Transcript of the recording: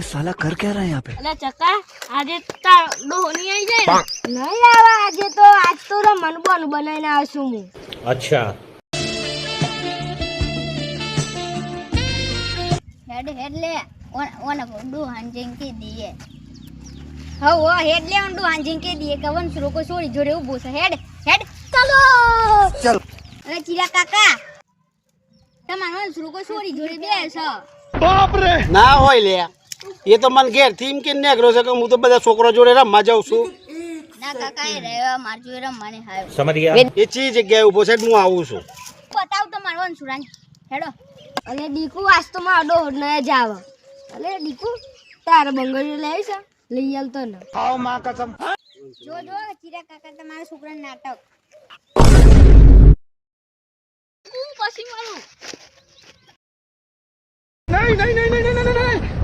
ये साला कर क्या रहा है यहाँ पे? અલા ચકા આજે તાર ડોહની આઈ જાય ને નહીં આવા આજે તો રમવાનું બનાવીને આવશું હું अच्छा હેડ લે ઓને ડુ હાંજિંગ કે દીએ હો હેડ લે ઓન ડુ હાંજિંગ કે દીએ કવન સુરો છોડી જોડે ઊભો છે હેડ ચાલો चल અરે ચીરા કાકા તમારો સુરો છોડી જોડે બેસો ના હોય લે એ તો મને ઘેર થી એમ કે નેગરો છે કે હું તો બધા છોકરો જોડે રમવા જાઉં છું ના કાકા એ રહેવા માર જોડે રમવાની હાય समझ गया એ ચી જગ્યાએ ઉભો છે હું આવું છું બતાવ તમારો ઓન સુરાન હેડો અને દીકુ આજ તો મારો ડોહ ન જાવ અલે દીકુ તારે બંગડીઓ લઈ છે લઈ આલતો ને જો ચીરા કાકા તમારા છોકરાને નાટક પછી મારું नहीं नहीं नहीं नहीं नहीं नहीं